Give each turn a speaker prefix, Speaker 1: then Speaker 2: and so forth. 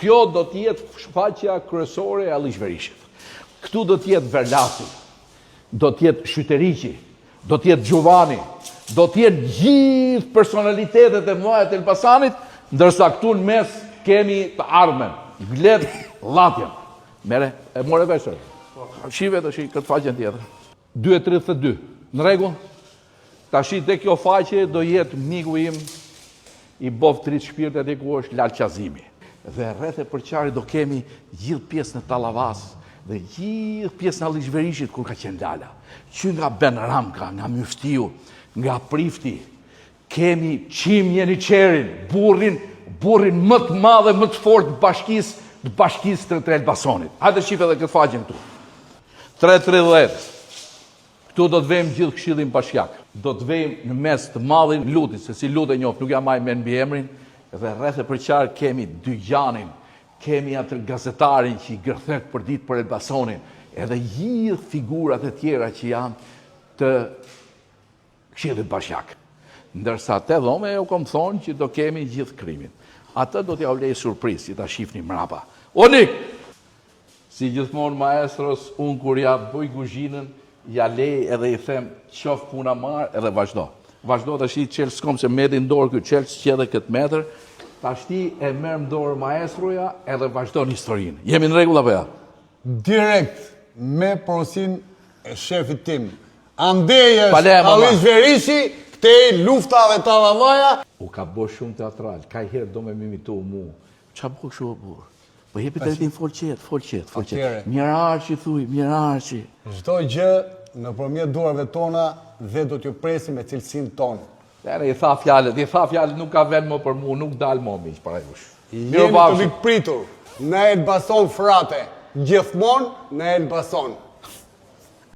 Speaker 1: Kjo do t'jetë shfaqja kryesore e Alish Berishit. Këtu do t'jetë Verlasi, do t'jetë Shyteriqi, do t'jetë Gjuvani, do t'jetë gjithë personalitetet e mëdha të Elbasanit, ndërsa këtu në mes kemi të ardhmen, Gleb Llatjan. Mere, e more veshër. Shive të shi këtë faqen tjetër. 2:32. Në rregull? Tashi te kjo faqe do jetë miku im i bof trit shpirtet e ku është Lal Qazimi. Dhe rreth e përqarit do kemi gjithë pjesën e Tallavas dhe gjithë pjesën e Alish Berishit kur ka qenë Lala. Që nga Ben Ramka, nga Myftiu, nga Prifti, kemi Qim Jeniçerin, burrin më të madh dhe më të fortë të bashkisë të Elbasanit. Hajde shif edhe këtë faqen këtu. 3:30. Këtu do të vejmë gjithë Këshillin Bashkiak. Do të vejmë në mes të madhin Lutit, se si Lut e njoh, nuk ja maj me mbi emrin, dhe rreth e përqar kemi Dyjanin, kemi atë gazetarin që i gërthet për ditë për Elbasanin, edhe gjithë figurat e tjera që janë të Këshillit Bashkiak. Ndërsa te dhome u kom thonë që do kemi gjithë krimin. Atë do t'ja u lej surprizë, që ta shifni mrapa. Onik! Si gjithmonë maestros, unë kur ja bëj kuzhinën, ja lej edhe i them qof puna marë edhe vazhdo. Vazhdo të ashti qelë s'kom se meti në dorë këtë qelë që edhe këtë metër, të ashti e merë më dorë maestroja edhe vazhdo një historinë. Jemi në rregull apo ja?
Speaker 2: Direkt, me porosin e shefit tim. Andejës Alish Berishi, këtej lufta dhe Tallavaja.
Speaker 1: U ka bo shumë teatral, ka i herë do me mimitu mu. Qa bo kështu o burë? Po jepi të retin fol qetë. Mjerarqi thuj, mjerarqi.
Speaker 2: Çdo gjë në përmjet durave tona dhe do t'ju presim me cilësin tonë.
Speaker 1: I tha fjallet, nuk ka vend më për mu, nuk dalë më miq para jush.
Speaker 2: Jemi të mikpritur, në Elbasan frate, gjithmonë në Elbasan.